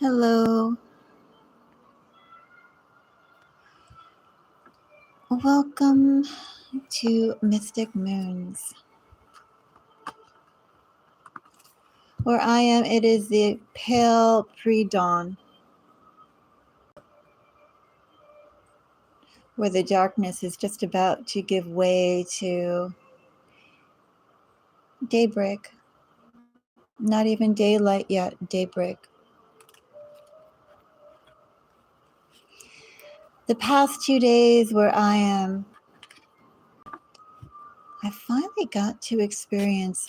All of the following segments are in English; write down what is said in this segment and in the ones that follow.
Hello, welcome to Mystic Moons. Where I am, it is the pale pre-dawn, where the darkness is just about to give way to daybreak. Not even daylight yet, daybreak. The past 2 days where I am, I finally got to experience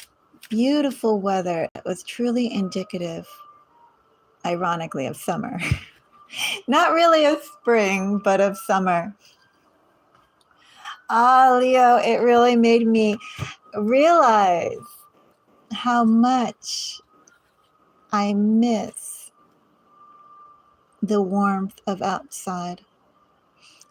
beautiful weather that was truly indicative, ironically, of summer. Not really of spring, but of summer. Leo, it really made me realize how much I miss the warmth of outside.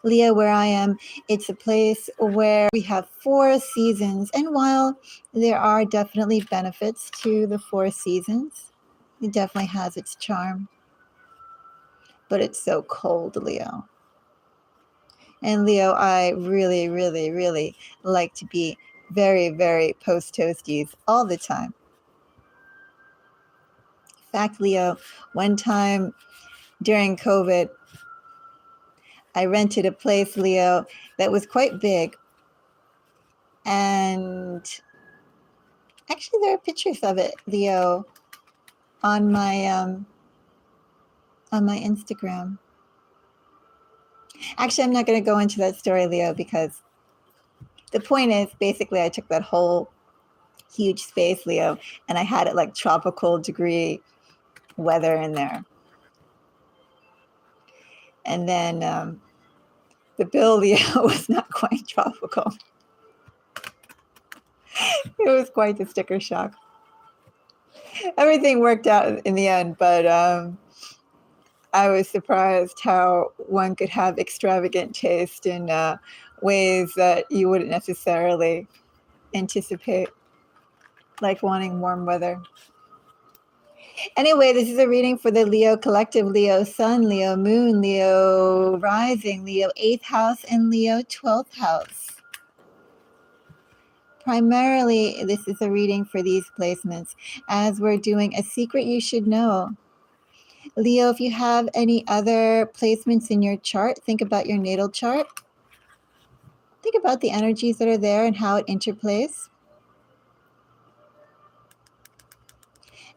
Leo, where I am, it's a place where we have 4 seasons. And while there are definitely benefits to the 4 seasons, it definitely has its charm. But it's so cold, Leo. And Leo, I really, really, really like to be very, very post-toasties all the time. In fact, Leo, one time during COVID, I rented a place, Leo, that was quite big. And actually, there are pictures of it, Leo, on my Instagram. Actually, I'm not going to go into that story, Leo, because the point is, basically, I took that whole huge space, Leo, and I had it like tropical degree weather in there. And then the bill, Leo, was not quite tropical. It was quite the sticker shock. Everything worked out in the end, but I was surprised how one could have extravagant taste in ways that you wouldn't necessarily anticipate, like wanting warm weather. Anyway, this is a reading for the Leo collective, Leo Sun, Leo Moon, Leo Rising, Leo 8th house, and Leo 12th house. Primarily, this is a reading for these placements, as we're doing a secret you should know. Leo, if you have any other placements in your chart, think about your natal chart. Think about the energies that are there and how it interplays.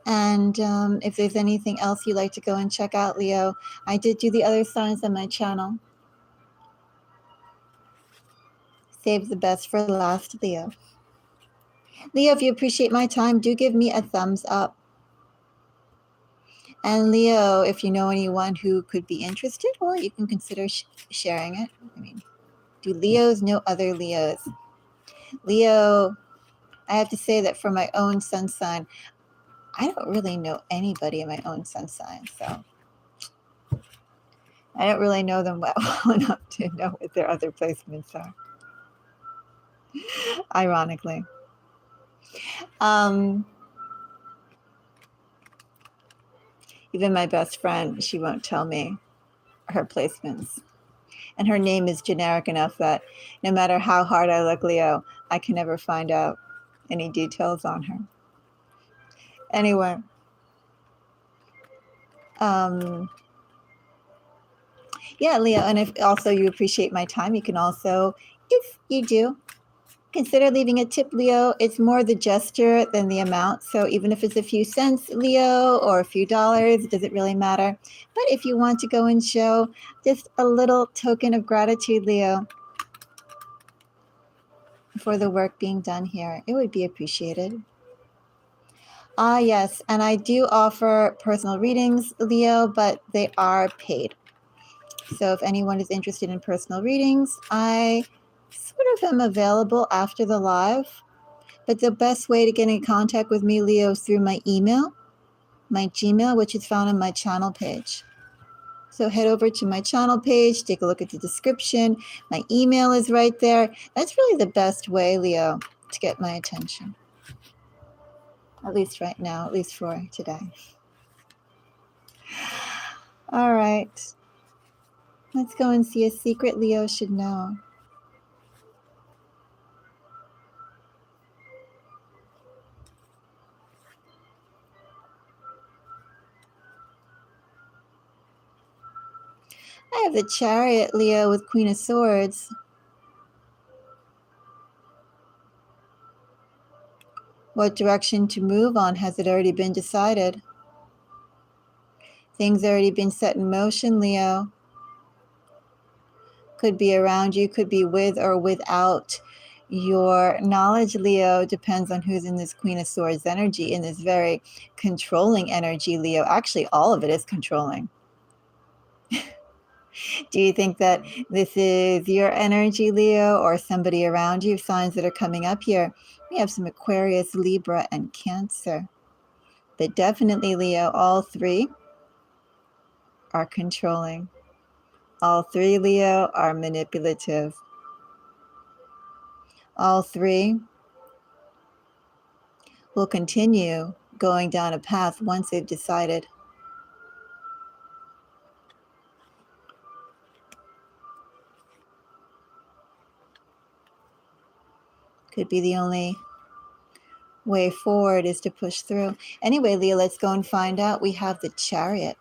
And if there's anything else you'd like to go and check out, Leo, I did do the other signs on my channel. Save the best for last, Leo. Leo, if you appreciate my time, do give me a thumbs up. And Leo, if you know anyone who could be interested, well, you can consider sharing it. I mean, do Leos know other Leos? Leo, I have to say that for my own sun sign, I don't really know anybody in my own sun sign, so I don't really know them well enough to know what their other placements are. Ironically. Even my best friend, she won't tell me her placements. And her name is generic enough that no matter how hard I look, Leo, I can never find out any details on her. Anyway. Yeah, Leo, and if also you appreciate my time, you can also, if you do, consider leaving a tip, Leo. It's more the gesture than the amount. So even if it's a few cents, Leo, or a few dollars, it doesn't really matter. But if you want to go and show just a little token of gratitude, Leo, for the work being done here, it would be appreciated. Yes, and I do offer personal readings, Leo, but they are paid. So if anyone is interested in personal readings, I sort of am available after the live. But the best way to get in contact with me, Leo, is through my email, my Gmail, which is found on my channel page. So head over to my channel page, take a look at the description. My email is right there. That's really the best way, Leo, to get my attention. At least right now, at least for today. All right. Let's go and see a secret Leo should know. I have the Chariot, Leo, with Queen of Swords. What direction to move on? Has it already been decided? Things already been set in motion, Leo. Could be around you, could be with or without your knowledge, Leo. Depends on who's in this Queen of Swords energy, in this very controlling energy, Leo. Actually, all of it is controlling. Do you think that this is your energy, Leo, or somebody around you? Signs that are coming up here. We have some Aquarius, Libra, and Cancer. But definitely, Leo, all three are controlling. All three, Leo, are manipulative. All three will continue going down a path once they've decided. Could be the only way forward is to push through. Anyway, Leo, let's go and find out. We have the Chariot.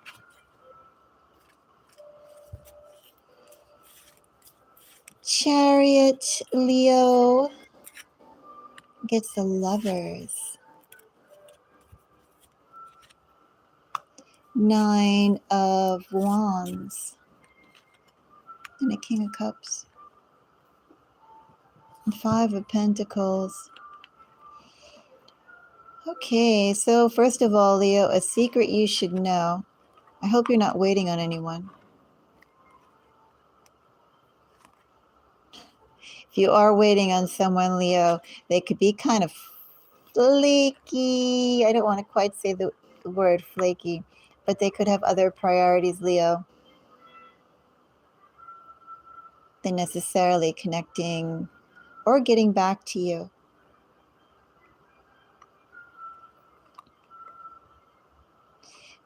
Chariot, Leo, gets the Lovers. 9 of Wands. And a King of Cups. And 5 of Pentacles. Okay, so first of all, Leo, a secret you should know. I hope you're not waiting on anyone. If you are waiting on someone, Leo, they could be kind of flaky. I don't want to quite say the word flaky, but they could have other priorities, Leo, than necessarily connecting or getting back to you.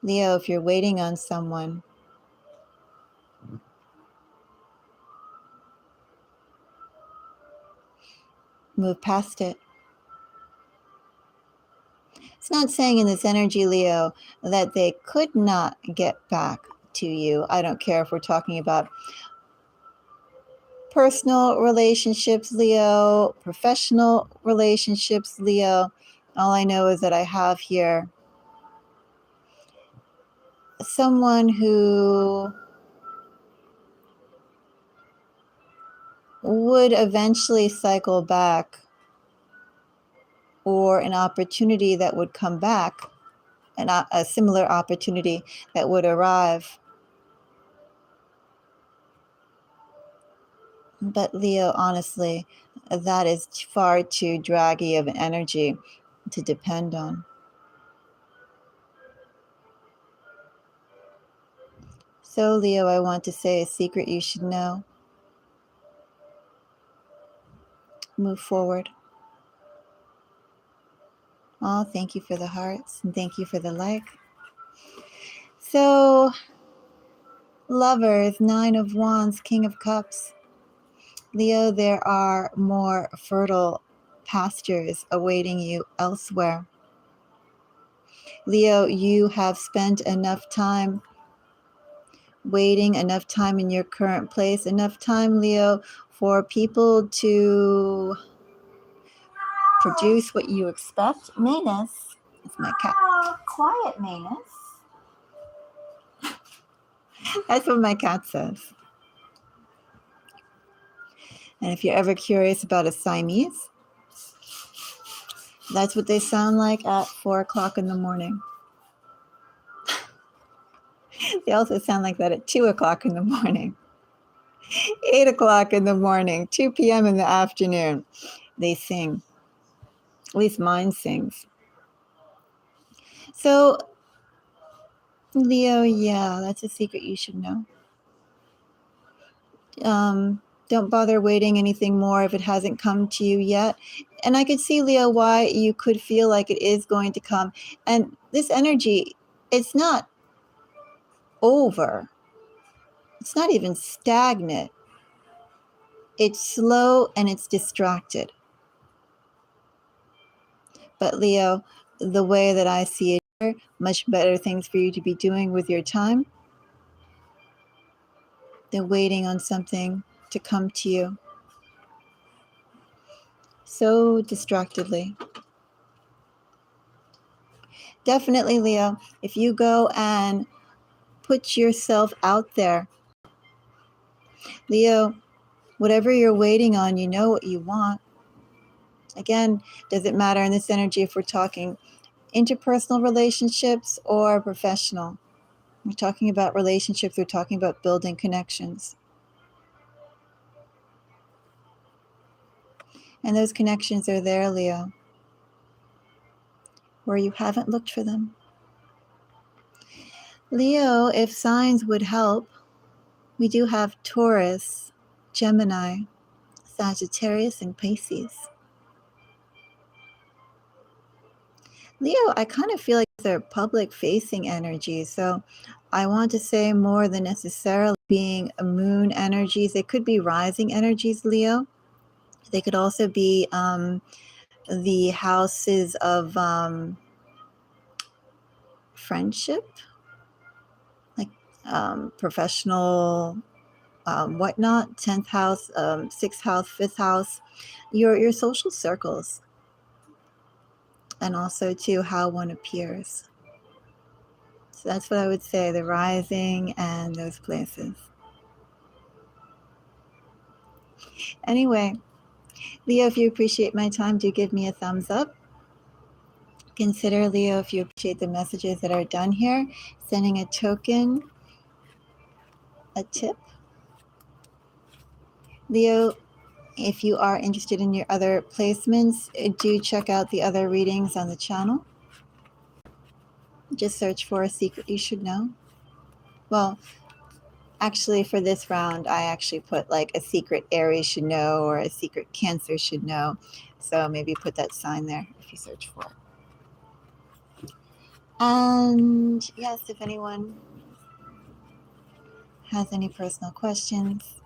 Leo, if you're waiting on someone, move past it. It's not saying in this energy, Leo, that they could not get back to you. I don't care if we're talking about personal relationships, Leo, professional relationships, Leo. All I know is that I have here someone who would eventually cycle back, or an opportunity that would come back, a similar opportunity that would arrive. But Leo, honestly, that is far too draggy of an energy to depend on. So, Leo, I want to say a secret you should know. Move forward. Oh, thank you for the hearts and thank you for the like. So, Lovers, 9 of Wands, King of Cups. Leo, there are more fertile pastures awaiting you elsewhere. Leo, you have spent enough time waiting, enough time in your current place, enough time, Leo, for people to produce what you expect. Manus, it's my cat. Quiet, Manus. That's what my cat says. And if you're ever curious about a Siamese, that's what they sound like at 4 o'clock in the morning. They also sound like that at 2 o'clock in the morning, 8 o'clock in the morning, 2 p.m. in the afternoon. They sing. At least mine sings. So, Leo, yeah, that's a secret you should know. Don't bother waiting anything more if it hasn't come to you yet. And I could see, Leo, why you could feel like it is going to come. And this energy, it's not over. It's not even stagnant. It's slow and it's distracted. But Leo, the way that I see it, much better things for you to be doing with your time than waiting on something to come to you so distractedly. Definitely, Leo, if you go and put yourself out there, Leo, whatever you're waiting on, you know what you want. Again, does it matter in this energy if we're talking interpersonal relationships or professional? We're talking about relationships, we're talking about building connections. And those connections are there, Leo, where you haven't looked for them. Leo, if signs would help, we do have Taurus, Gemini, Sagittarius, and Pisces. Leo, I kind of feel like they're public facing energies. So I want to say more than necessarily being moon energies. They could be rising energies, Leo. They could also be the houses of friendship, like professional whatnot, 10th house, 6th house, 5th house, your social circles, and also too how one appears. So that's what I would say, the rising and those places. Anyway, Leo, if you appreciate my time, do give me a thumbs up. Consider, Leo, if you appreciate the messages that are done here, sending a token, a tip. Leo, if you are interested in your other placements, do check out the other readings on the channel. Just search for A Secret You Should Know. Well, actually, for this round, I actually put like A Secret Aries Should Know or A Secret Cancer Should Know. So maybe put that sign there if you search for it. And yes, if anyone has any personal questions,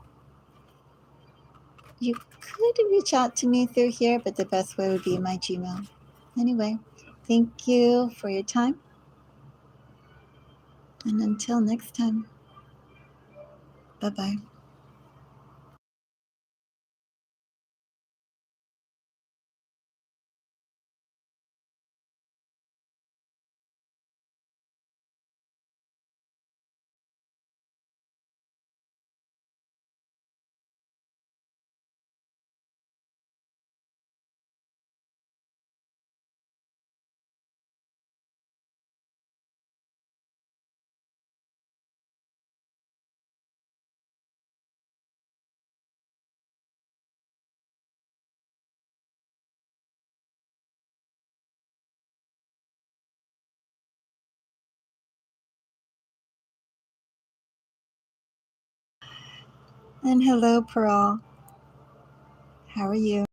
you could reach out to me through here, but the best way would be my Gmail. Anyway, thank you for your time. And until next time, bye-bye. And hello, Pearl. How are you?